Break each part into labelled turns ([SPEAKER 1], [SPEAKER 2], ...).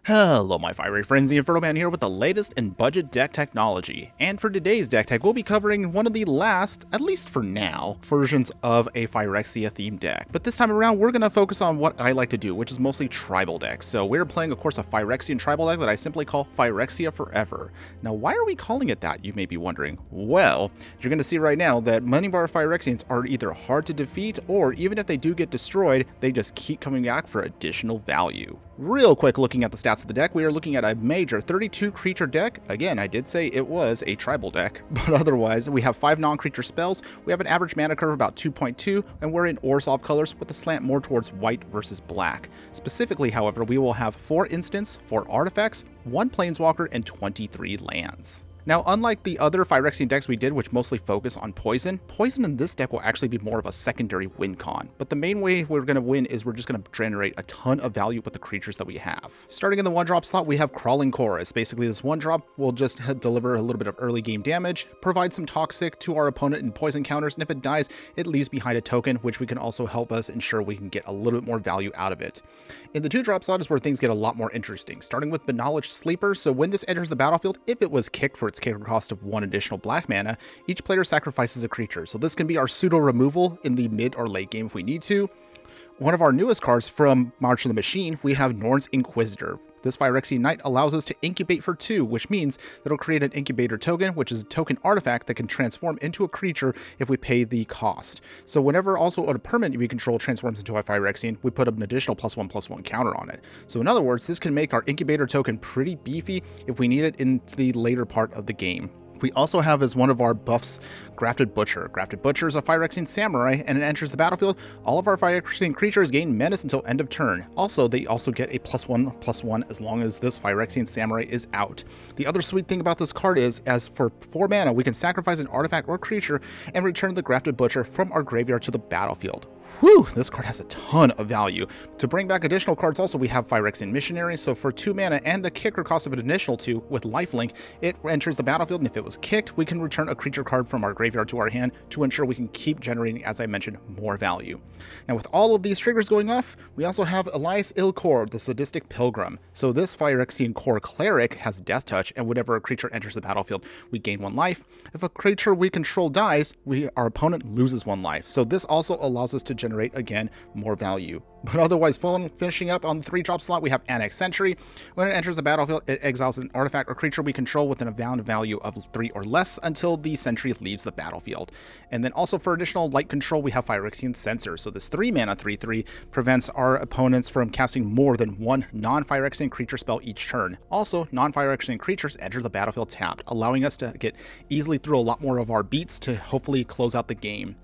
[SPEAKER 1] Hello my fiery friends, the Infernoman here with the latest in budget deck technology, and for today's deck tech we'll be covering one of the last, at least for now, versions of a Phyrexia themed deck. But this time around we're going to focus on what I like to do, which is mostly tribal decks. So we're playing of course a Phyrexian Tribal deck that I simply call Phyrexia Forever. Now why are we calling it that, you may be wondering? Well, you're going to see right now that many of our Phyrexians are either hard to defeat, or even if they do get destroyed, they just keep coming back for additional value. Real quick looking at the stats of the deck, we are looking at a major 32 creature deck. Again, I did say it was a tribal deck, but otherwise we have 5 non-creature spells, we have an average mana curve of about 2.2, and we're in Orzhov colors with a slant more towards white versus black. Specifically, however, we will have 4 instants, 4 artifacts, 1 planeswalker, and 23 lands. Now, unlike the other Phyrexian decks we did, which mostly focus on poison in this deck will actually be more of a secondary win con. But the main way we're going to win is we're just going to generate a ton of value with the creatures that we have. Starting in the 1-drop slot, we have Crawling Chorus. Basically, this 1-drop will just deliver a little bit of early game damage, provide some toxic to our opponent in poison counters, and if it dies, it leaves behind a token, which we can also help us ensure we can get a little bit more value out of it. In the 2-drop slot is where things get a lot more interesting, starting with Benevolent Sleeper. So when this enters the battlefield, if it was kicked for its kicker cost of 1 additional black mana, each player sacrifices a creature. So this can be our pseudo removal in the mid or late game if we need to. One of our newest cards from March of the Machine, we have Norn's Inquisitor. This Phyrexian Knight allows us to incubate for 2, which means that it'll create an incubator token, which is a token artifact that can transform into a creature if we pay the cost. So whenever also a permanent we control transforms into a Phyrexian, we put an additional +1/+1 counter on it. So in other words, this can make our incubator token pretty beefy if we need it in the later part of the game. We also have as one of our buffs Grafted Butcher. Grafted Butcher is a Phyrexian Samurai, and it enters the battlefield. All of our Phyrexian creatures gain menace until end of turn. Also, they also get a +1/+1 as long as this Phyrexian Samurai is out. The other sweet thing about this card is, as for 4 mana, we can sacrifice an artifact or creature and return the Grafted Butcher from our graveyard to the battlefield. Whew, this card has a ton of value. To bring back additional cards also, we have Phyrexian Missionary. So for 2 mana and the kicker cost of an additional 2 with lifelink, it enters the battlefield, and if it was kicked, we can return a creature card from our graveyard to our hand to ensure we can keep generating, as I mentioned, more value. Now with all of these triggers going off, we also have Elias Ilkor, the Sadistic Pilgrim. So this Phyrexian core cleric has Death Touch, and whenever a creature enters the battlefield, we gain 1 life. If a creature we control dies, our opponent loses 1 life. So this also allows us to generate, again, more value. But otherwise, finishing up on the 3-drop slot, we have Annex Sentry. When it enters the battlefield, it exiles an artifact or creature we control with an amount value of 3 or less until the sentry leaves the battlefield. And then also for additional light control, we have Phyrexian Censor. So this 3 mana 3/3 prevents our opponents from casting more than 1 non-Phyrexian creature spell each turn. Also, non-Phyrexian creatures enter the battlefield tapped, allowing us to get easily through a lot more of our beats to hopefully close out the game.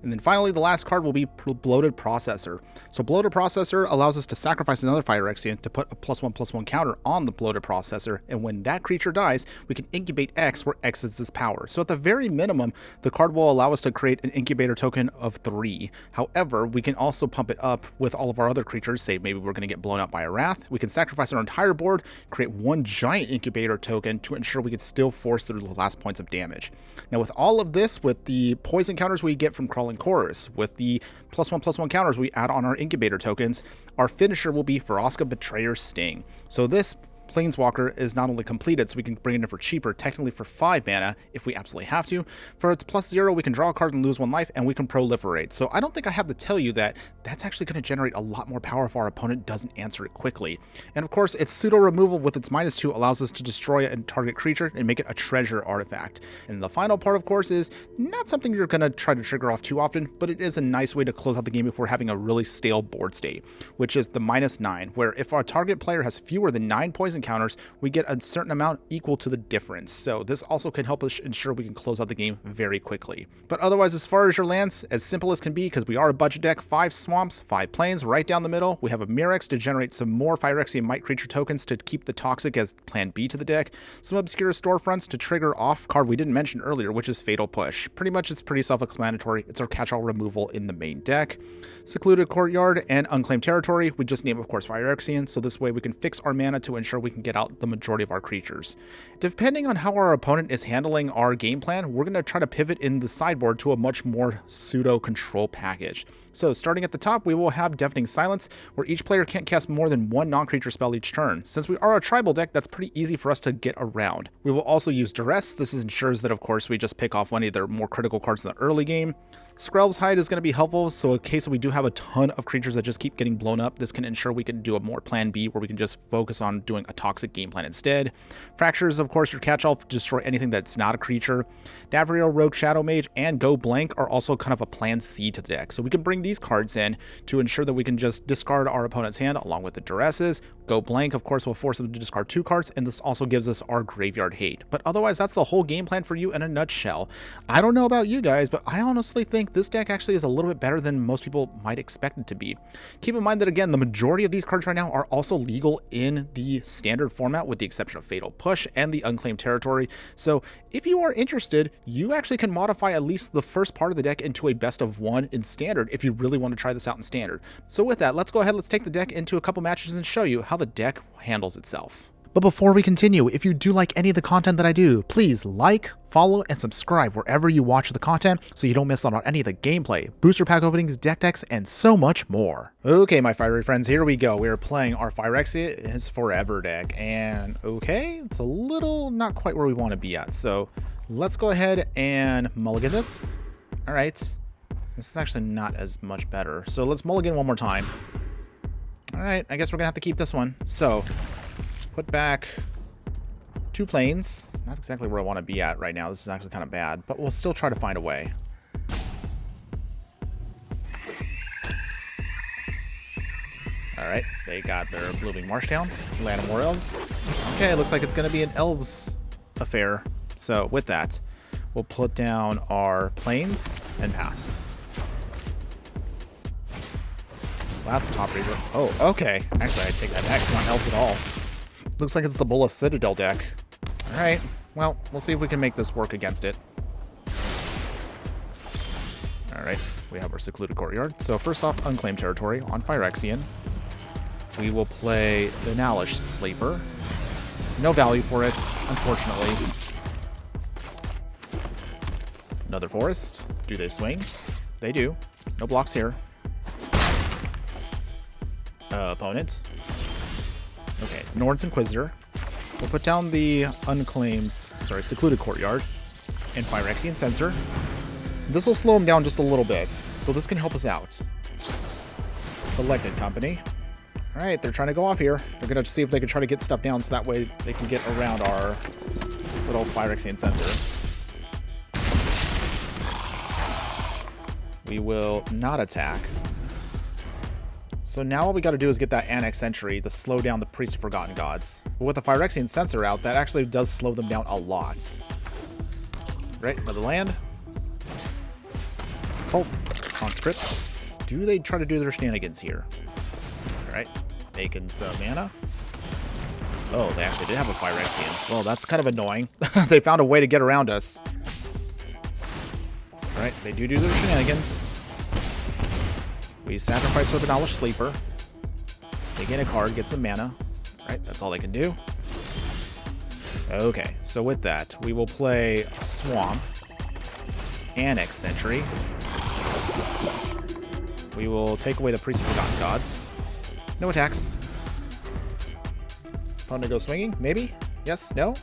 [SPEAKER 1] And then finally, the last card will be Bloated Processor. So Bloated Processor allows us to sacrifice another Phyrexian to put a +1/+1 counter on the Bloated Processor, and when that creature dies, we can incubate X, where X is its power. So at the very minimum, the card will allow us to create an incubator token of 3. However, we can also pump it up with all of our other creatures. Say maybe we're going to get blown up by a Wrath. We can sacrifice our entire board, create 1 giant incubator token to ensure we can still force through the last points of damage. Now with all of this, with the poison counters we get from Crawling Chorus, with the +1/+1 counters we add on our incubator tokens, our finisher will be Vraska Betrayer's Sting. So this Planeswalker is not only completed, so we can bring it in for cheaper, technically for 5 mana if we absolutely have to. For its +0, we can draw a card and lose 1 life, and we can proliferate. So I don't think I have to tell you that that's actually going to generate a lot more power if our opponent doesn't answer it quickly. And of course, its pseudo removal with its -2 allows us to destroy a target creature and make it a treasure artifact. And the final part, of course, is not something you're going to try to trigger off too often, but it is a nice way to close out the game if we're having a really stale board state, which is the -9, where if our target player has fewer than 9 poison counters, we get a certain amount equal to the difference. So this also can help us ensure we can close out the game very quickly. But otherwise, as far as your lands, as simple as can be, because we are a budget deck: 5 swamps, 5 plains right down the middle. We have a Mirrex to generate some more Phyrexian Might creature tokens to keep the toxic as plan B to the deck. Some obscure storefronts to trigger off card we didn't mention earlier, which is Fatal Push. Pretty much it's pretty self-explanatory. It's our catch-all removal in the main deck. Secluded Courtyard and Unclaimed Territory, we just name, of course, Phyrexian, so this way we can fix our mana to ensure we can get out the majority of our creatures. Depending on how our opponent is handling our game plan, we're going to try to pivot in the sideboard to a much more pseudo control package. So starting at the top, we will have Deafening Silence, where each player can't cast more than one non-creature spell each turn. Since we are a tribal deck, that's pretty easy for us to get around. We will also use Duress. This ensures that, of course, we just pick off one of their more critical cards in the early game. Skrelv's Hide is going to be helpful, so in case we do have a ton of creatures that just keep getting blown up, this can ensure we can do a more plan B where we can just focus on doing a toxic game plan instead. Fractures, of course, your catch-all to destroy anything that's not a creature. Davriel, Rogue Shadow Mage, and Go Blank are also kind of a plan C to the deck, so we can bring these cards in to ensure that we can just discard our opponent's hand along with the Duresses. Go Blank, of course, will force them to discard 2 cards, and this also gives us our Graveyard Hate. But otherwise, that's the whole game plan for you in a nutshell. I don't know about you guys, but I honestly think this deck actually is a little bit better than most people might expect it to be. Keep in mind that, again, the majority of these cards right now are also legal in the standard format, with the exception of Fatal Push and the Unclaimed Territory. So if you are interested, you actually can modify at least the first part of the deck into a best of 1 in standard if you really want to try this out in standard. So with that, let's go ahead, let's take the deck into a couple matches and show you how the deck handles itself. But before we continue, if you do like any of the content that I do, please like, follow, and subscribe wherever you watch the content so you don't miss out on any of the gameplay, booster pack openings, deck decks, and so much more. Okay, my fiery friends, here we go. We are playing our Phyrexian Forever deck, and okay, it's a little not quite where we want to be at, so let's go ahead and mulligan this. All right, this is actually not as much better, so let's mulligan one more time. All right, I guess we're gonna have to keep this one. So put back 2 planes. Not exactly where I want to be at right now. This is actually kind of bad, but we'll still try to find a way. All right, they got their Blooming Marshtown, Land of More Elves. Okay, looks like it's going to be an Elves affair. So with that, we'll put down our planes and pass. Well, that's a top reader. Oh, okay. Actually, I take that back. It's not Elves at all. Looks like it's the Bull of Citadel deck. All right. Well, we'll see if we can make this work against it. All right. We have our Secluded Courtyard. So first off, Unclaimed Territory on Phyrexian. We will play the Nalish Sleeper. No value for it, unfortunately. Another Forest. Do they swing? They do. No blocks here. Opponent. Okay, Nord's Inquisitor. We'll put down the Secluded Courtyard and Phyrexian Censor. This will slow him down just a little bit, so this can help us out. Collected Company. All right, they're trying to go off here. They're going to see if they can try to get stuff down so that way they can get around our little Phyrexian Censor. We will not attack. So now all we got to do is get that Annex Entry to slow down the Priest of Forgotten Gods. But with the Phyrexian Censor out, that actually does slow them down a lot. Right, another land. Pulp. Conscript. Do they try to do their shenanigans here? Alright, making some mana. Oh, they actually did have a Phyrexian. Well, that's kind of annoying. They found a way to get around us. Alright, they do their shenanigans. We sacrifice for the Nalish Sleeper. They get a card, get some mana. Right, that's all they can do. Okay, so with that, we will play Swamp. Annex Sentry. We will take away the Priest of Forgotten Gods. No attacks. Opponent go swinging? Maybe? Yes? No?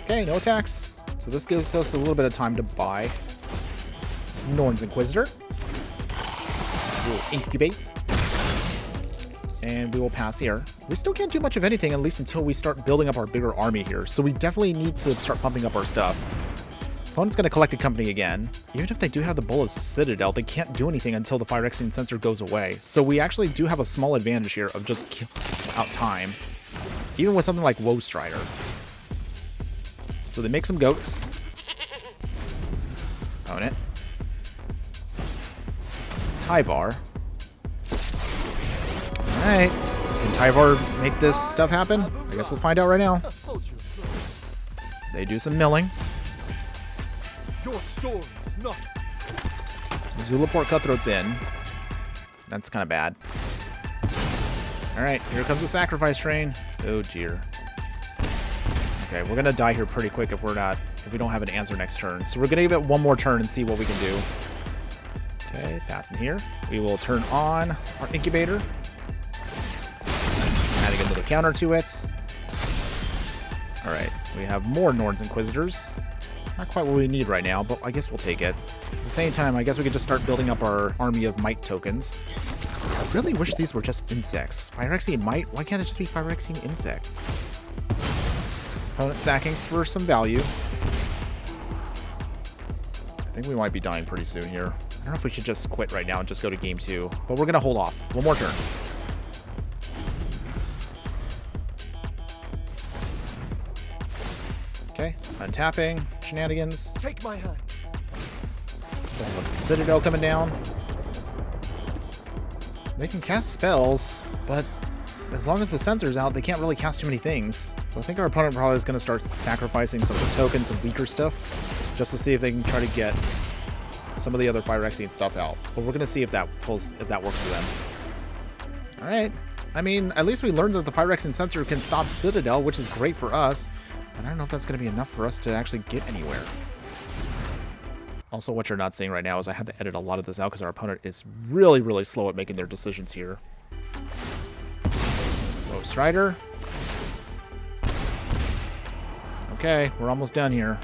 [SPEAKER 1] Okay, no attacks. So this gives us a little bit of time to buy Norn's Inquisitor. We'll incubate. And we will pass here. We still can't do much of anything, at least until we start building up our bigger army here. So we definitely need to start pumping up our stuff. Opponent's going to collect a company again. Even if they do have the Bull of Citadel, they can't do anything until the Phyrexian Censor goes away. So we actually do have a small advantage here of just killing out time. Even with something like Woe Strider. So they make some goats. Opponent. Tyvar. Alright. Can Tyvar make this stuff happen? I guess we'll find out right now. They do some milling.
[SPEAKER 2] Your story is not.
[SPEAKER 1] Zulaport Cutthroat's in. That's kind of bad. Alright, here comes the sacrifice train. Oh dear. Okay, we're gonna die here pretty quick if we don't have an answer next turn. So we're gonna give it one more turn and see what we can do. Okay, pass in here. We will turn on our incubator. Adding another counter to it. Alright, we have more Norn's Inquisitors. Not quite what we need right now, but I guess we'll take it. At the same time, I guess we could just start building up our army of Might tokens. I really wish these were just insects. Phyrexian Might? Why can't it just be Phyrexian Insect? Opponent sacking for some value. I think we might be dying pretty soon here. I don't know if we should just quit right now and just go to game 2, but we're going to hold off. One more turn. Okay, untapping, shenanigans.
[SPEAKER 2] Take my hand.
[SPEAKER 1] What's the Citadel coming down? They can cast spells, but as long as the sensor's out, they can't really cast too many things. So I think our opponent probably is going to start sacrificing some of the tokens and weaker stuff, just to see if they can try to get some of the other Phyrexian stuff out. But we're going to see if that works for them. All right. I mean, at least we learned that the Phyrexian sensor can stop Citadel, which is great for us. But I don't know if that's going to be enough for us to actually get anywhere. Also, what you're not seeing right now is I had to edit a lot of this out because our opponent is really, really slow at making their decisions here. Low Strider. Okay, we're almost done here.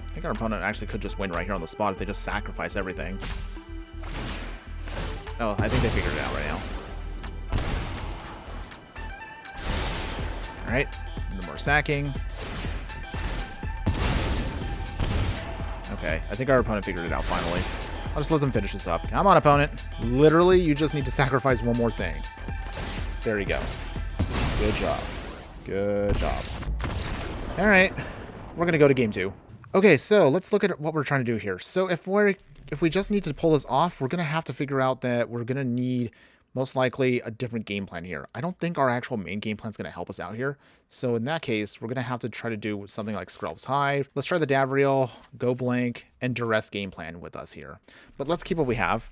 [SPEAKER 1] I think our opponent actually could just win right here on the spot if they just sacrifice everything. Oh, I think they figured it out right now. Alright, no more sacking. Okay, I think our opponent figured it out finally. I'll just let them finish this up. Come on, opponent. Literally, you just need to sacrifice one more thing. There you go. Good job. Good job. Alright, we're going to go to game 2. Okay, so let's look at what we're trying to do here. So if we just need to pull this off, we're going to have to figure out that we're going to need most likely a different game plan here. I don't think our actual main game plan is going to help us out here. So in that case, we're going to have to try to do something like Skrelv's Hive. Let's try the Davriel, Go Blank, and Duress game plan with us here. But let's keep what we have.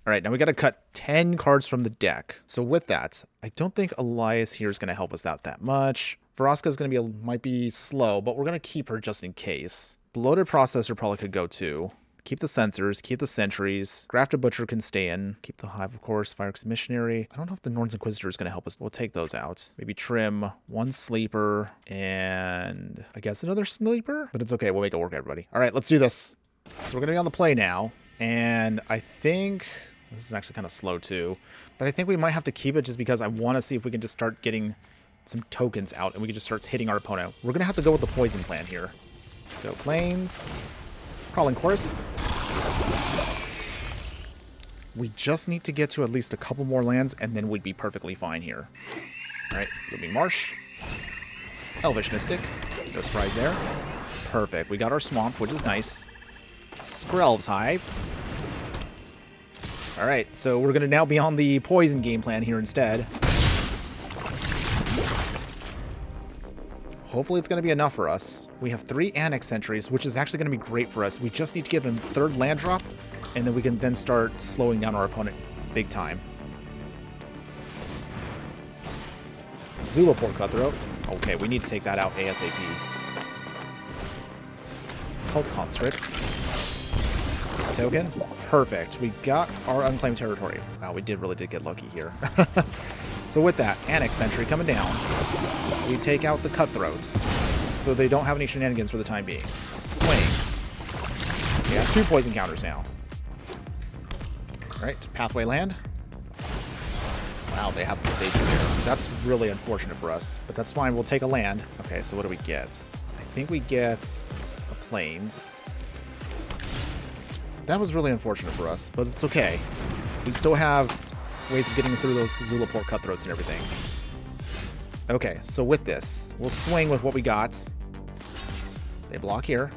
[SPEAKER 1] All right, now we got to cut 10 cards from the deck. So with that, I don't think Elias here is going to help us out that much. Vraska is going to might be slow, but we're going to keep her just in case. Bloated Processor probably could go too. Keep the Sensors, keep the Sentries. Grafted Butcher can stay in. Keep the Hive, of course. Phyrexian Missionary. I don't know if the Norn's Inquisitor is going to help us. We'll take those out. Maybe trim one Sleeper and I guess another Sleeper. But it's okay. We'll make it work, everybody. All right, let's do this. So we're going to be on the play now. And I think this is actually kind of slow too. But I think we might have to keep it just because I want to see if we can just start getting some tokens out and we can just start hitting our opponent. We're going to have to go with the poison plan here. So Plains. Crawling Chorus. We just need to get to at least a couple more lands, and then we'd be perfectly fine here. Alright, Looming Marsh. Elvish Mystic. No surprise there. Perfect. We got our Swamp, which is nice. Skrelv's Hive. Alright, so we're going to now be on the Poison game plan here instead. Hopefully it's going to be enough for us. We have 3 Annex Sentries, which is actually going to be great for us. We just need to get a 3rd land drop, and then we can then start slowing down our opponent big time. Zulaport Cutthroat. Okay, we need to take that out ASAP. Cult Constrict. Token. Perfect. We got our unclaimed territory. Wow, we really did get lucky here. So with that, Annex Sentry coming down, we take out the Cutthroat, so they don't have any shenanigans for the time being. Swing. We have 2 poison counters now. Alright, Pathway Land. Wow, they have the Savior there. That's really unfortunate for us, but that's fine. We'll take a land. Okay, so what do we get? I think we get a Plains. That was really unfortunate for us, but it's okay. We still have ways of getting through those Zulaport Cutthroats and everything. Okay, so with this, we'll swing with what we got. They block here.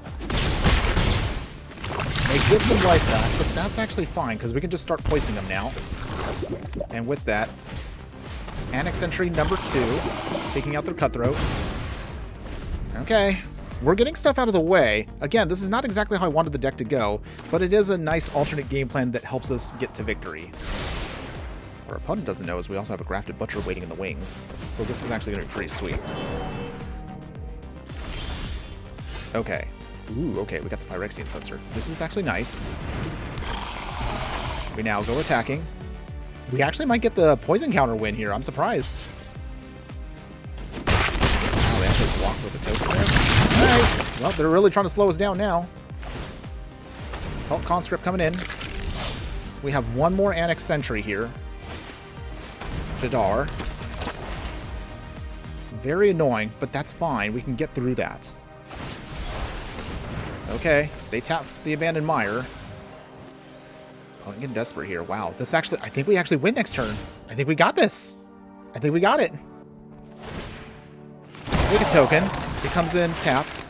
[SPEAKER 1] They give some life back, but that's actually fine, because we can just start poisoning them now. And with that, Annex Entry number 2, taking out their Cutthroat. Okay, we're getting stuff out of the way. Again, this is not exactly how I wanted the deck to go, but it is a nice alternate game plan that helps us get to victory. What our opponent doesn't know is we also have a Grafted Butcher waiting in the wings. So this is actually going to be pretty sweet. Okay. Ooh, okay, we got the Phyrexian sensor. This is actually nice. We now go attacking. We actually might get the poison counter win here. I'm surprised. Oh, they actually blocked with a token there. All right. Well, they're really trying to slow us down now. Cult Conscript coming in. We have one more Annex Sentry here. Jadar. Very annoying, but that's fine. We can get through that. Okay, they tap the Abandoned Mire. Oh, I'm getting desperate here. Wow, this actually, I think we actually win next turn. I think we got this. I think we got it. Take a token. It comes in tapped.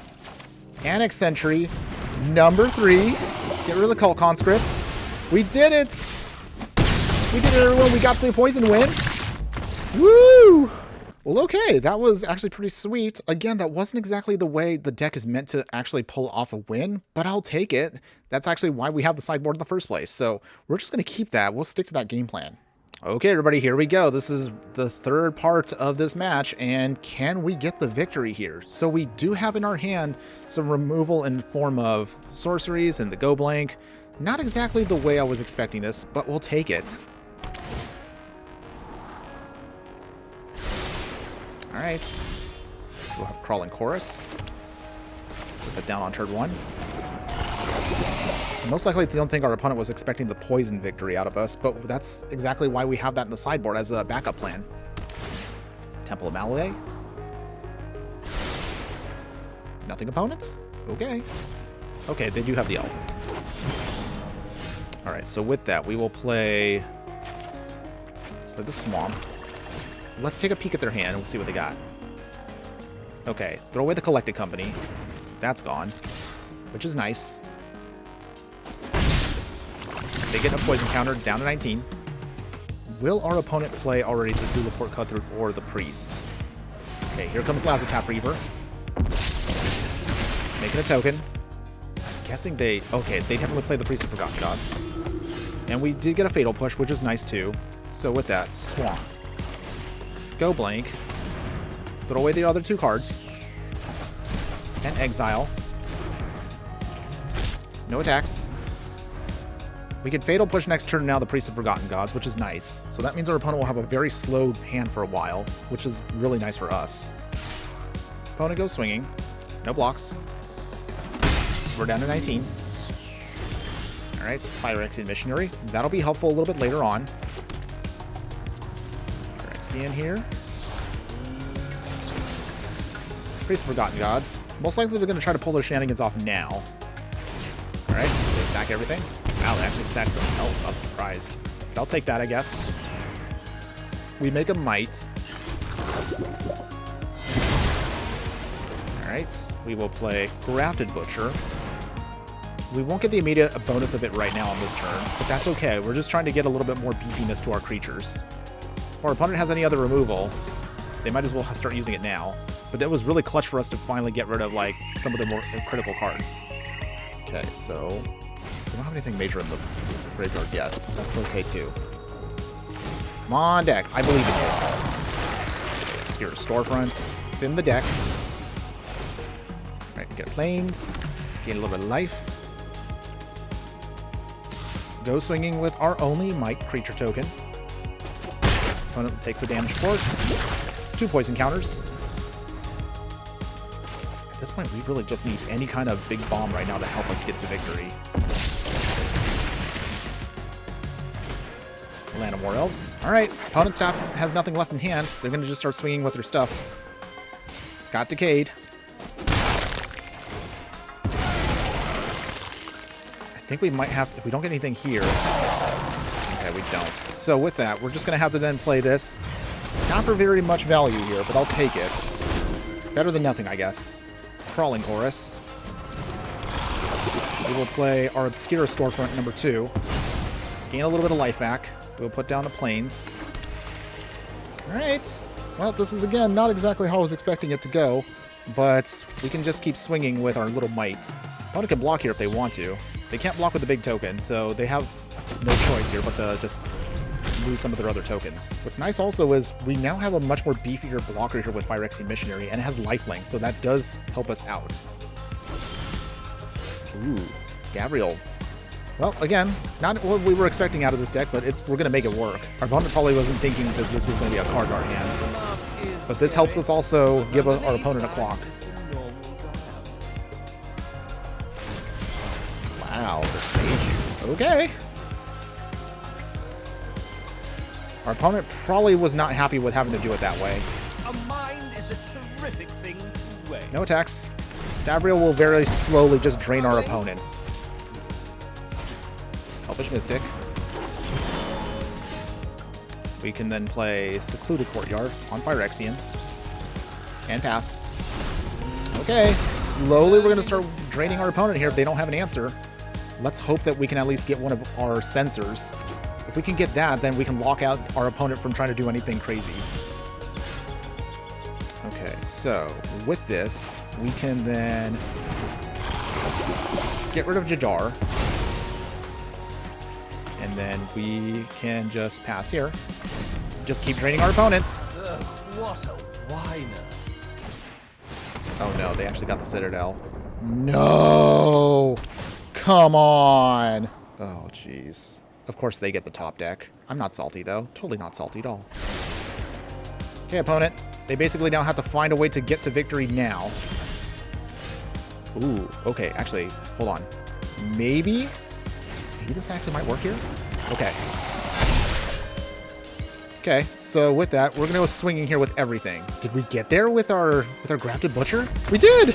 [SPEAKER 1] Annex Sentry, number 3. Get rid of the Cult Conscripts. We did it! We did it, everyone. We got the poison win. Woo! Well, okay, that was actually pretty sweet. Again, that wasn't exactly the way the deck is meant to actually pull off a win, but I'll take it. That's actually why we have the sideboard in the first place. So we're just going to keep that. We'll stick to that game plan. Okay, everybody, here we go. This is the third part of this match, and can we get the victory here? So we do have in our hand some removal in the form of sorceries and the Go Blank. Not exactly the way I was expecting this, but we'll take it. All right, we'll have Crawling Chorus. Put that down on turn 1. Most likely, they don't think our opponent was expecting the poison victory out of us, but that's exactly why we have that in the sideboard as a backup plan. Temple of Malay. Nothing opponents? Okay. Okay, they do have the elf. All right, so with that, we will play the Swamp. Let's take a peek at their hand and we'll see what they got. Okay, throw away the Collected Company. That's gone, which is nice. They get a poison counter down to 19. Will our opponent play already the Zulaport Cutthroat or the Priest? Okay, here comes Lazatap Reaver. Making a token. I'm guessing they... Okay, they definitely play the Priest of Forgotten Gods. And we did get a Fatal Push, which is nice too. So with that, Swamp. Go Blank. Throw away the other 2 cards. And Exile. No attacks. We can Fatal Push next turn now the Priest of Forgotten Gods, which is nice. So that means our opponent will have a very slow hand for a while, which is really nice for us. Opponent goes swinging. No blocks. We're down to 19. Alright, Phyrexian Missionary. That'll be helpful a little bit later on. In here. Priest of Forgotten Gods. Most likely they're going to try to pull their shenanigans off now. Alright, they sack everything. Wow, they actually sacked the elf. I'm surprised. But I'll take that, I guess. We make a Might. Alright, we will play Grafted Butcher. We won't get the immediate bonus of it right now on this turn, but that's okay. We're just trying to get a little bit more beefiness to our creatures. If our opponent has any other removal, they might as well start using it now. But it was really clutch for us to finally get rid of, like, some of the more critical cards. Okay, so we don't have anything major in the graveyard yet. That's okay, too. Come on, deck. I believe in you. Obscure Storefront. Thin the deck. All right, we get Plains. Gain a little bit of life. Go swinging with our only Might creature token. Opponent takes the damage force. 2 poison counters. At this point, we really just need any kind of big bomb right now to help us get to victory. Land of War Elves. Alright, opponent's staff has nothing left in hand. They're going to just start swinging with their stuff. Got Decayed. I think we might have, if we don't get anything here. Okay, we don't. So with that, we're just going to have to then play this. Not for very much value here, but I'll take it. Better than nothing, I guess. Crawling Chorus. We will play our Obscure Storefront number 2. Gain a little bit of life back. We'll put down the Plains. Alright. Well, this is, again, not exactly how I was expecting it to go, but we can just keep swinging with our little Might. Opponent can block here if they want to. They can't block with the big token, so they have no choice here but to just lose some of their other tokens. What's nice also is we now have a much more beefier blocker here with Phyrexian Missionary, and it has lifelink, so that does help us out. Ooh, Gabriel. Well, again, not what we were expecting out of this deck, but we're going to make it work. Our opponent probably wasn't thinking that this was going to be a card in our hand. But this helps us also give our opponent a clock. Wow, the Sage. Okay. Our opponent probably was not happy with having to do it that way.
[SPEAKER 2] A mind is a terrific thing to weigh.
[SPEAKER 1] No attacks. Davriel will very slowly just drain our opponent. Elfish Mystic. We can then play Secluded Courtyard on Phyrexian. And pass. Okay, slowly we're going to start draining our opponent here if they don't have an answer. Let's hope that we can at least get one of our sensors. If we can get that, then we can lock out our opponent from trying to do anything crazy. Okay, so with this, we can then get rid of Jadar. And then we can just pass here. Just keep draining our opponents.
[SPEAKER 2] Ugh, what a whiner.
[SPEAKER 1] Oh no, they actually got the Citadel. No! Come on! Oh, jeez. Of course they get the top deck. I'm not salty, though. Totally not salty at all. Okay, opponent. They basically now have to find a way to get to victory now. Ooh, okay. Actually, hold on. Maybe this actually might work here? Okay. Okay, so with that, we're going to go swinging here with everything. Did we get there with our Grafted Butcher? We did!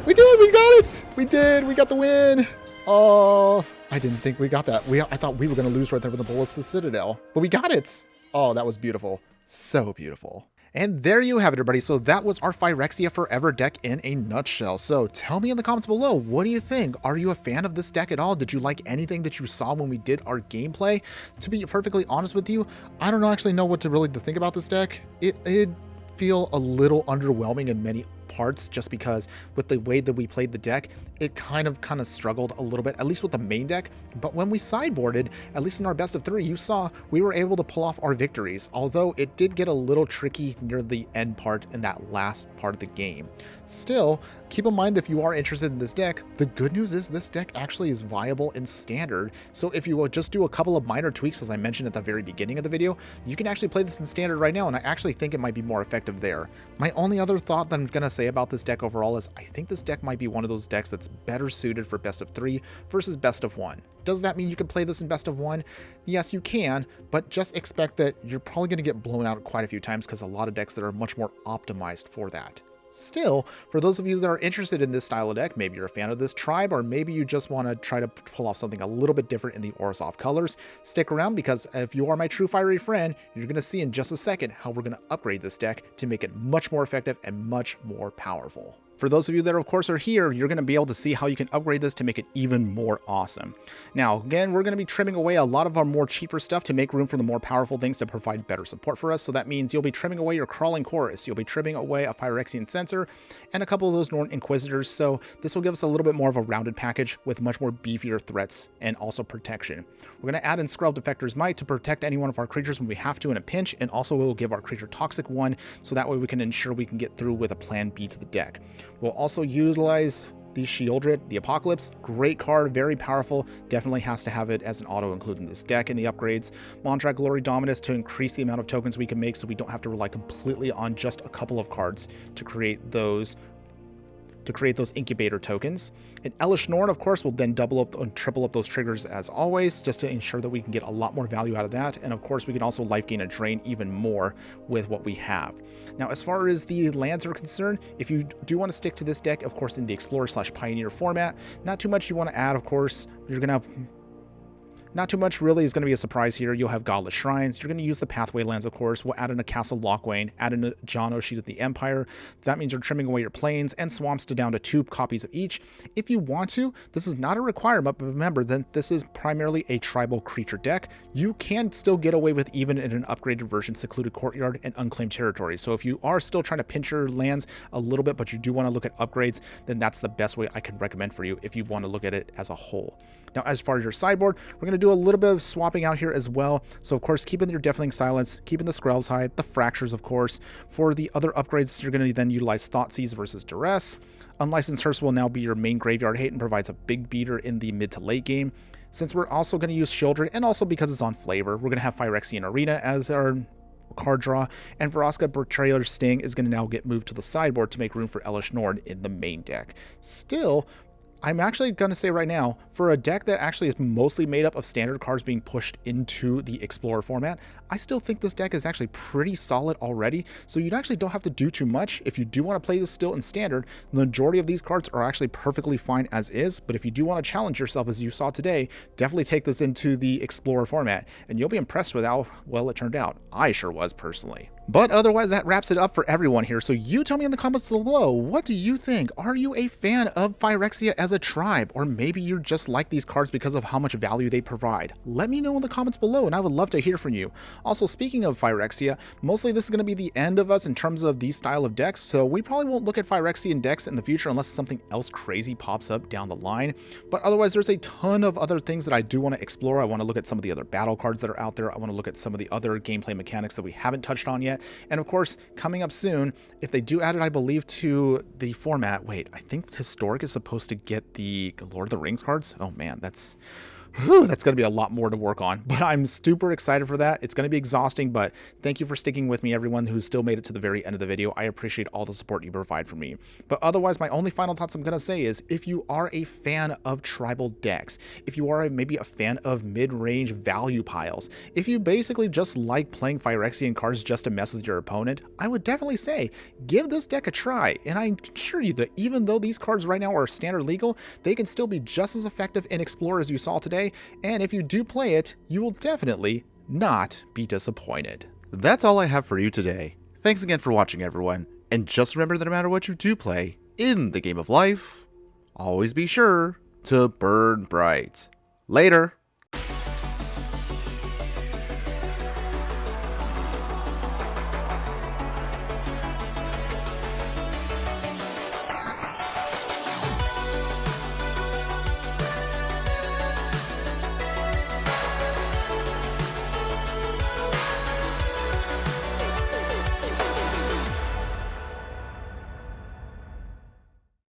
[SPEAKER 1] We did! We got it! We did! We got the win! Oh, I didn't think we got that. I thought we were going to lose right there with the Ballistic Citadel, but we got it. Oh, that was beautiful. So beautiful. And there you have it, everybody. So that was our Phyrexia Forever deck in a nutshell. So tell me in the comments below, what do you think? Are you a fan of this deck at all? Did you like anything that you saw when we did our gameplay? To be perfectly honest with you, I don't actually know what to really think about this deck. It feel a little underwhelming in many parts, just because with the way that we played the deck, it kind of struggled a little bit, at least with the main deck. But when we sideboarded, at least in our best of 3, you saw we were able to pull off our victories, although it did get a little tricky near the end part in that last part of the game. Still, keep in mind, if you are interested in this deck, the good news is this deck actually is viable in Standard. So if you will just do a couple of minor tweaks, as I mentioned at the very beginning of the video, you can actually play this in Standard right now, and I actually think it might be more effective there. My only other thought that I'm going to say about this deck overall is I think this deck might be one of those decks that's better suited for best of 3 versus best of 1. Does that mean you can play this in best of 1? Yes, you can, but just expect that you're probably going to get blown out quite a few times because a lot of decks that are much more optimized for that. Still, for those of you that are interested in this style of deck, maybe you're a fan of this tribe, or maybe you just want to try to pull off something a little bit different in the Orzhov colors, stick around, because if you are my true fiery friend, you're going to see in just a second how we're going to upgrade this deck to make it much more effective and much more powerful. For those of you that of course are here, you're going to be able to see how you can upgrade this to make it even more awesome. Now, again, we're going to be trimming away a lot of our more cheaper stuff to make room for the more powerful things to provide better support for us. So that means you'll be trimming away your Crawling Chorus, you'll be trimming away a Phyrexian Censor, and a couple of those Norn Inquisitors. So this will give us a little bit more of a rounded package with much more beefier threats and also protection. We're going to add in Skrell Defector's Might to protect any one of our creatures when we have to in a pinch, and also we will give our creature Toxic 1, so that way we can ensure we can get through with a plan B to the deck. We'll also utilize the Sheoldred, the Apocalypse. Great card, very powerful. Definitely has to have it as an auto included in this deck in the upgrades. Mondrak Glory Dominus to increase the amount of tokens we can make, so we don't have to rely completely on just a couple of cards to create those incubator tokens. And Elish Norn, of course, will then double up and triple up those triggers as always, just to ensure that we can get a lot more value out of that. And of course, we can also life gain and drain even more with what we have. Now, as far as the lands are concerned, if you do want to stick to this deck, of course, in the Explorer/Pioneer format, not too much you want to add. Of course, you're going to have not too much really is going to be a surprise here. You'll have Godless Shrines. You're going to use the Pathway lands, of course. We'll add in a Castle Lochwain, add in a Jono, Sheet of the Empire. That means you're trimming away your plains and swamps to down to 2 copies of each. If you want to, this is not a requirement, but remember that this is primarily a tribal creature deck. You can still get away with, even in an upgraded version, Secluded Courtyard and Unclaimed Territory. So if you are still trying to pinch your lands a little bit, but you do want to look at upgrades, then that's the best way I can recommend for you if you want to look at it as a whole. Now, as far as your sideboard, we're going to do a little bit of swapping out here as well. So, of course, keeping your Deafening Silence, keeping the Skrell's Hide, the Fractures, of course. For the other upgrades, you're going to then utilize Thoughtseize versus Duress. Unlicensed Hearse will now be your main graveyard hate and provides a big beater in the mid to late game. since we're also going to use Children, and also because it's on flavor, we're going to have Phyrexian Arena as our card draw, and Vraska Betrayer's Sting is going to now get moved to the sideboard to make room for Elish Norn in the main deck. Still, I'm actually going to say right now, for a deck that actually is mostly made up of standard cards being pushed into the Explorer format, I still think this deck is actually pretty solid already, so you actually don't have to do too much. If you do want to play this still in standard, the majority of these cards are actually perfectly fine as is, but if you do want to challenge yourself as you saw today, definitely take this into the Explorer format, and you'll be impressed with how well it turned out. I sure was, personally. But otherwise, that wraps it up for everyone here, so you tell me in the comments below, what do you think? Are you a fan of Phyrexia as a tribe, or maybe you just like these cards because of how much value they provide? Let me know in the comments below, and I would love to hear from you. Also, speaking of Phyrexia, mostly this is going to be the end of us in terms of these style of decks, so we probably won't look at Phyrexian decks in the future unless something else crazy pops up down the line. But otherwise, there's a ton of other things that I do want to explore. I want to look at some of the other battle cards that are out there. I want to look at some of the other gameplay mechanics that we haven't touched on yet. And of course, coming up soon, if they do add it, I believe, to the format. Wait, I think Historic is supposed to get the Lord of the Rings cards. Oh man, that's going to be a lot more to work on, but I'm super excited for that. It's going to be exhausting, but thank you for sticking with me, everyone who still made it to the very end of the video. I appreciate all the support you provide for me. But otherwise, my only final thoughts I'm going to say is, if you are a fan of tribal decks, if you are maybe a fan of mid-range value piles, if you basically just like playing Phyrexian cards just to mess with your opponent, I would definitely say, give this deck a try. And I assure you that even though these cards right now are standard legal, they can still be just as effective in Explorer as you saw today. And if you do play it, you will definitely not be disappointed. That's all I have for you today. Thanks again for watching, everyone. And just remember that no matter what you do play in the game of life, always be sure to burn bright. Later.